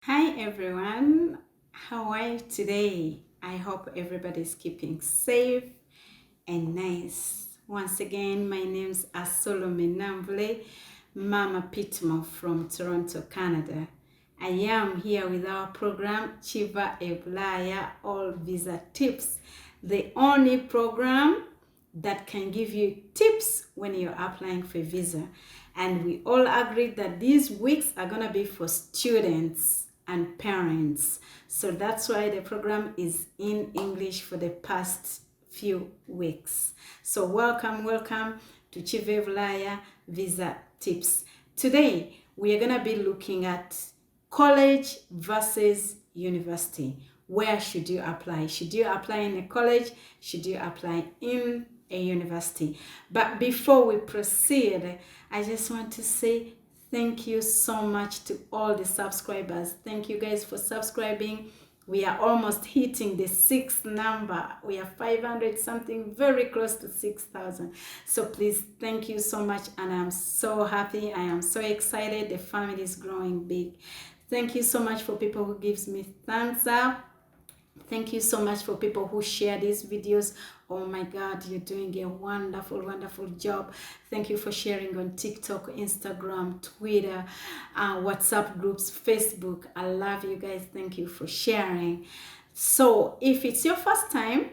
Hi everyone, how are you today? I hope everybody's keeping safe and nice. Once again, my name's Asolome Namvule, Mama Pitmo from Toronto, Canada. I am here with our program KIVA EBULAYA All Visa Tips, the only program that can give you tips when you're applying for a visa. And we all agreed that these weeks are going to be for students and parents. So that's why the program is in English for the past few weeks. So welcome to KIVA EBULAYA Visa Tips. Today, we are going to be looking at college versus university. Where should you apply? Should you apply in a college? Should you apply in a university? But before we proceed, I just want to say thank you so much to all the subscribers. Thank you guys for subscribing. We are almost hitting the 6th number. We are 500 something, very close to 6,000. So please, thank you so much. And I'm so happy. I am so excited. The family is growing big. Thank you so much for people who gives me thumbs up. Thank you so much for people who share these videos. Oh my God, you're doing a wonderful job. Thank you for sharing on TikTok, Instagram, Twitter, WhatsApp groups, Facebook. I love you guys. Thank you for sharing. So if it's your first time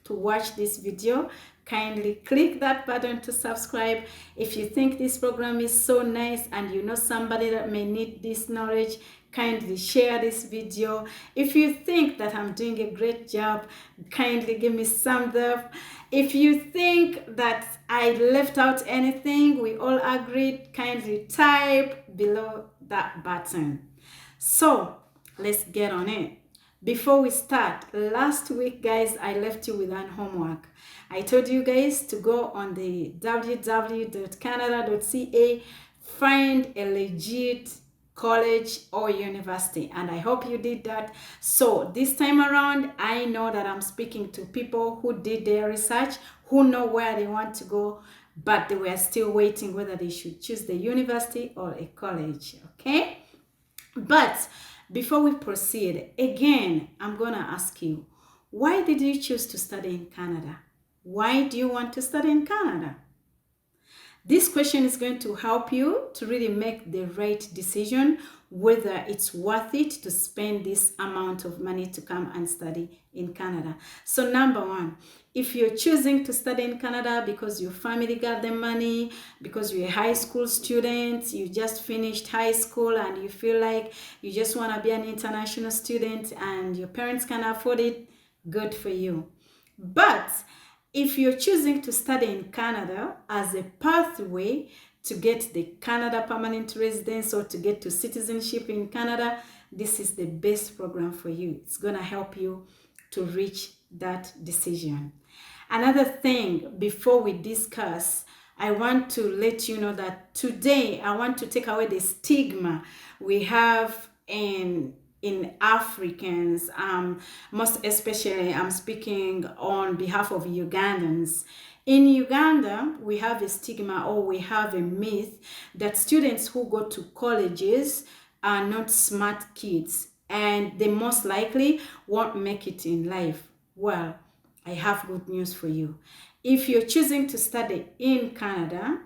to watch this video, kindly click that button to subscribe. If you think this program is so nice and you know somebody that may need this knowledge, kindly share this video. If you think that I'm doing a great job, kindly give me thumbs up. If you think that I left out anything we all agreed, kindly type below that button. So let's get on it. Before we start, last week guys, I left you with an homework. I told you guys to go on the www.canada.ca, find a legit college or university, and I hope you did that. So this time around, I know that I'm speaking to people who did their research, who know where they want to go, but they were still waiting whether they should choose the university or a college. Okay, but before we proceed, again, I'm gonna ask you, why did you choose to study in Canada? Why do you want to study in Canada? This question is going to help you to really make the right decision whether it's worth it to spend this amount of money to come and study in Canada. So number one, if you're choosing to study in Canada because your family got the money, because you're a high school student, you just finished high school and you feel like you just want to be an international student and your parents can afford it, good for you. But if you're choosing to study in Canada as a pathway to get the Canada permanent residence or to get to citizenship in Canada, this is the best program for you. It's going to help you to reach that decision. Another thing before we discuss, I want to let you know that today I want to take away the stigma we have in Africans, most especially I'm speaking on behalf of Ugandans. In Uganda, we have a stigma or we have a myth that students who go to colleges are not smart kids and they most likely won't make it in life. Well, I have good news for you. If you're choosing to study in Canada,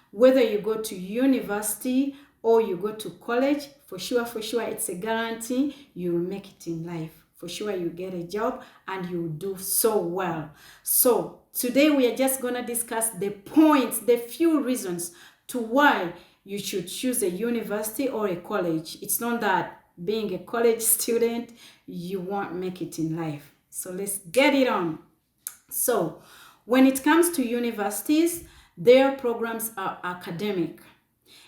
whether you go to university or you go to college, for sure, it's a guarantee you'll make it in life. For sure, you get a job and you'll do so well. So today we are just going to discuss the points, the few reasons to why you should choose a university or a college. It's not that being a college student, you won't make it in life. So let's get it on. So when it comes to universities, their programs are academic.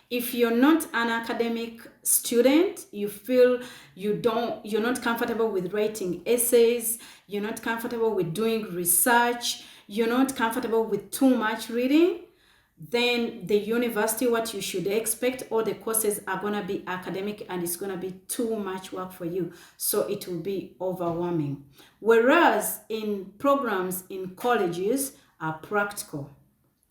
If you're not an academic student, you feel you're not comfortable with writing essays, you're not comfortable with doing research, you're not comfortable with too much reading, then the university, what you should expect, all the courses are going to be academic and it's going to be too much work for you. So it will be overwhelming. Whereas in programs in colleges are practical.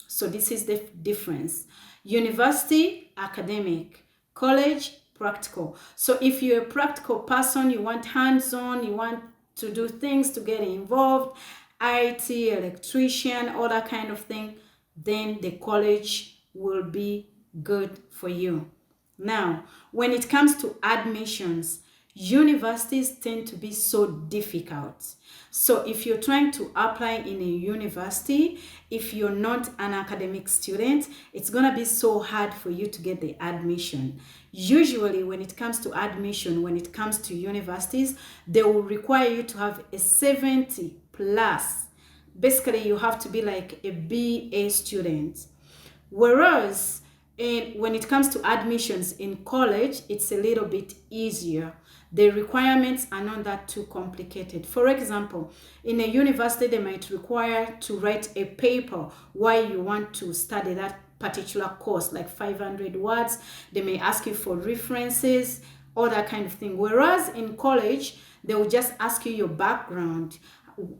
So this is the difference. University, academic. College, practical. So if you're a practical person, you want hands-on, you want to do things to get involved, IT, electrician, all that kind of thing, then the college will be good for you. Now, when it comes to admissions, universities tend to be so difficult. So if you're trying to apply in a university, if you're not an academic student, it's going to be so hard for you to get the admission. Usually when it comes to admission, when it comes to universities, they will require you to have a 70 plus. Basically, you have to be like a BA student. Whereas when it comes to admissions in college, it's a little bit easier. The requirements are not that too complicated. For example, in a university, they might require to write a paper why you want to study that particular course, like 500 words. They may ask you for references, all that kind of thing. Whereas in college, they will just ask you your background.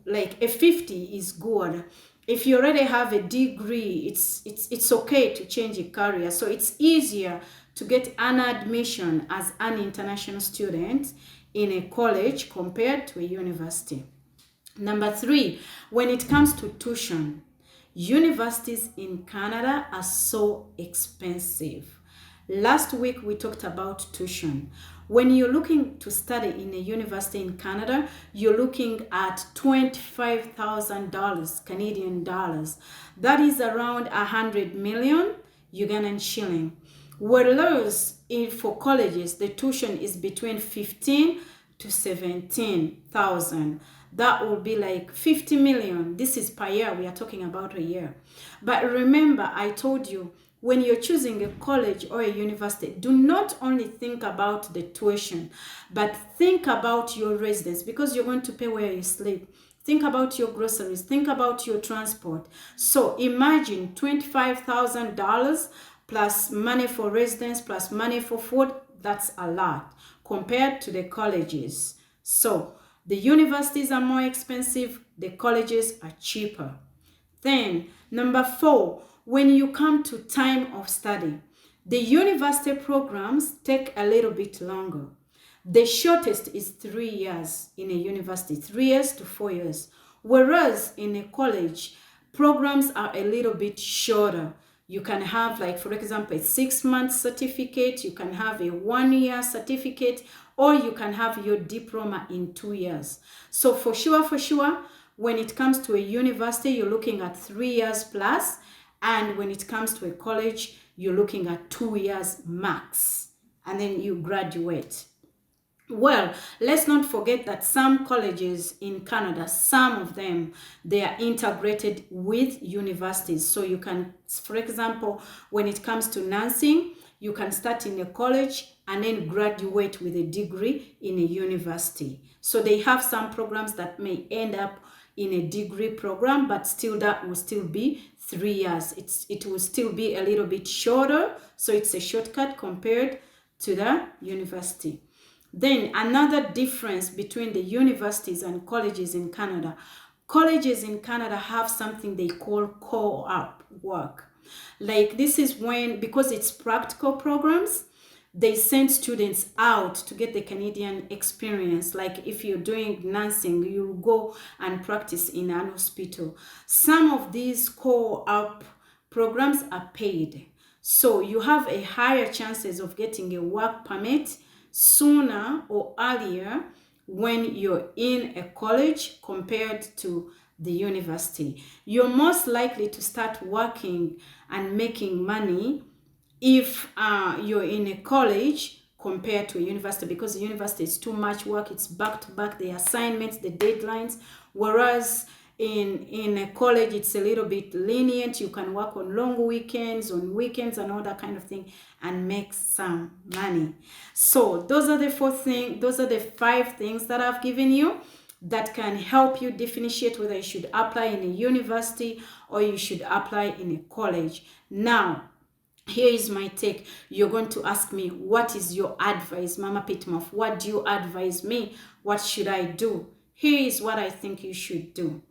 Like a 50 is good. If you already have a degree, it's okay to change a career. So it's easier to get an admission as an international student in a college compared to a university. Number 3, when it comes to tuition, universities in Canada are so expensive. Last week we talked about tuition. When you're looking to study in a university in Canada, you're looking at $25,000 Canadian dollars. That is around 100 million Ugandan shilling. Whereas for colleges, the tuition is between 15 to 17,000. That will be like 50 million. This is per year. We are talking about a year. But remember, I told you, when you're choosing a college or a university, do not only think about the tuition, but think about your residence, because you're going to pay where you sleep. Think about your groceries. Think about your transport. So imagine $25,000 plus money for residence, plus money for food. That's a lot compared to the colleges. So the universities are more expensive. The colleges are cheaper. Then number 4, when you come to time of study, the university programs take a little bit longer. The shortest is 3 years in a university, 3 years to 4 years. Whereas in a college, programs are a little bit shorter. You can have, like, for example, a 6-month certificate, you can have a 1-year certificate, or you can have your diploma in 2 years. So for sure, when it comes to a university, you're looking at 3 years plus. And when it comes to a college, you're looking at 2 years max. And then you graduate. Well, let's not forget that some colleges in Canada, some of them, they are integrated with universities. So you can, for example, when it comes to nursing, you can start in a college and then graduate with a degree in a university. So they have some programs that may end up in a degree program, but still that will still be 3 years. It will still be a little bit shorter. So it's a shortcut compared to the university. Then another difference between the universities and colleges in Canada. Colleges in Canada have something they call co-op work. Like, this is when, because it's practical programs, they send students out to get the Canadian experience. Like if you're doing nursing, you go and practice in an hospital. Some of these co-op programs are paid. So you have a higher chances of getting a work permit sooner or earlier when you're in a college compared to the university. You're most likely to start working and making money if you're in a college compared to a university, because the university is too much work. It's back to back, the assignments, the deadlines. Whereas in a college, it's a little bit lenient. You can work on long weekends, on weekends, and all that kind of thing, and make some money. So those are the 4 things. Those are the 5 things that I've given you that can help you differentiate whether you should apply in a university or you should apply in a college. Now, here is my take. You're going to ask me, what is your advice, Mama Pitmuff? What do you advise me? What should I do? Here is what I think you should do.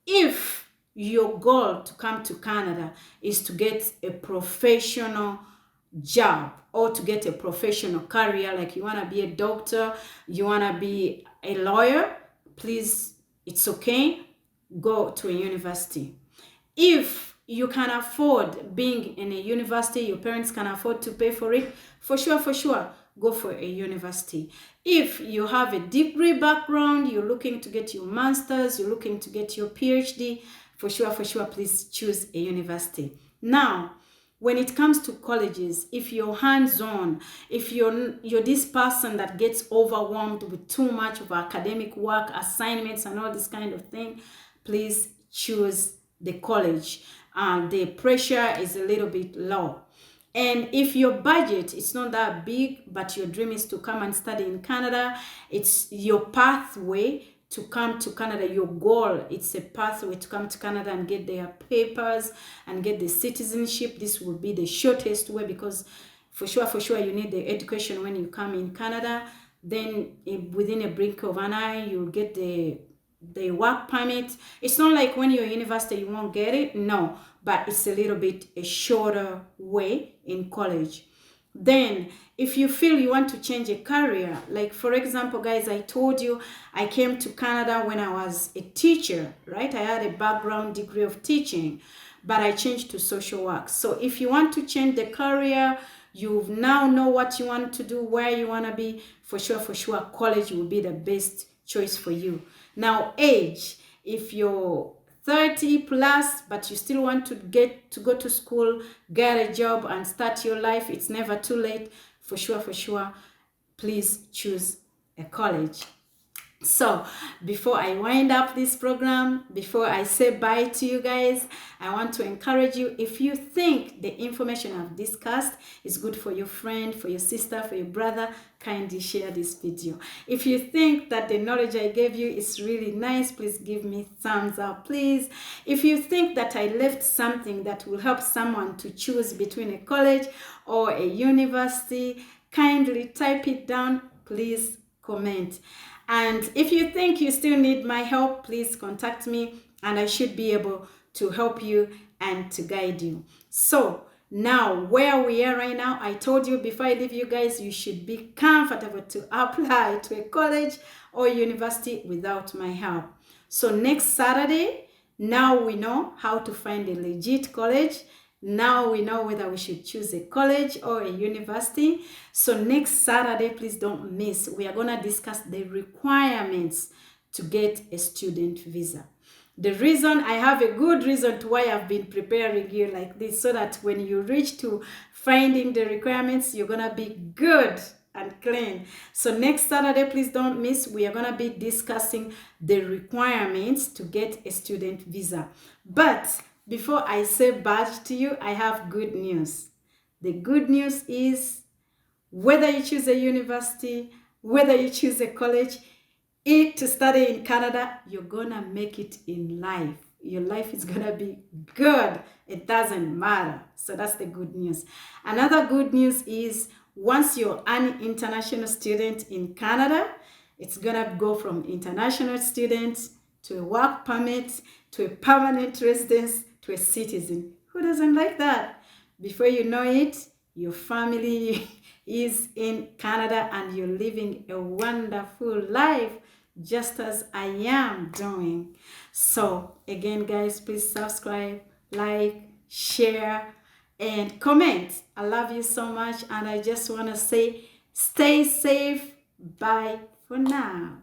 If your goal to come to Canada is to get a professional job or to get a professional career, like you want to be a doctor, you want to be a lawyer, please, it's okay, go to a university. If you can afford being in a university, your parents can afford to pay for it, for sure, go for a university. If you have a degree background, you're looking to get your master's, you're looking to get your PhD, for sure, please choose a university. Now, when it comes to colleges, if you're hands-on, if you're this person that gets overwhelmed with too much of academic work, assignments, and all this kind of thing, please choose the college. The pressure is a little bit low. And if your budget is not that big, but your dream is to come and study in Canada, it's your pathway to come to Canada, your goal, it's a pathway to come to Canada and get their papers and get the citizenship. This will be the shortest way, because for sure you need the education when you come in Canada. Then within a blink of an eye, you'll get the work permit. It's not like when you're in university you won't get it, no, but it's a little bit a shorter way in college. Then if you feel you want to change a career, like for example, guys, I told you I came to Canada when I was a teacher, right? I had a background degree of teaching, but I changed to social work. So if you want to change the career, you now know what you want to do, where you want to be, for sure, college will be the best choice for you. Now, age, if you're 30 plus, but you still want to go to school, get a job, and start your life, it's never too late. For sure, please choose a college. So before I wind up this program, before I say bye to you guys, I want to encourage you, if you think the information I've discussed is good for your friend, for your sister, for your brother, kindly share this video. If you think that the knowledge I gave you is really nice, please give me thumbs up, please. If you think that I left something that will help someone to choose between a college or a university, kindly type it down, please comment. And if you think you still need my help, please contact me and I should be able to help you and to guide you. So now, where we are right now, I told you before I leave you guys, you should be comfortable to apply to a college or university without my help. So next Saturday, now we know how to find a legit college. Now we know whether we should choose a college or a university. So next Saturday, please don't miss. We are going to discuss the requirements to get a student visa. The reason, I have a good reason to why I've been preparing you like this, so that when you reach to finding the requirements, you're going to be good and clean. So next Saturday, please don't miss. We are going to be discussing the requirements to get a student visa. But before I say bye to you, I have good news. The good news is, whether you choose a university, whether you choose a college, to study in Canada, you're gonna make it in life. Your life is gonna be good. It doesn't matter. So that's the good news. Another good news is, once you're an international student in Canada, it's gonna go from international student to a work permit, to a permanent residence, to a citizen. Who doesn't like that? Before you know it, your family is in Canada and you're living a wonderful life, just as I am doing. So again, guys, please subscribe, like, share, and comment. I love you so much, and I just want to say, stay safe. Bye for now.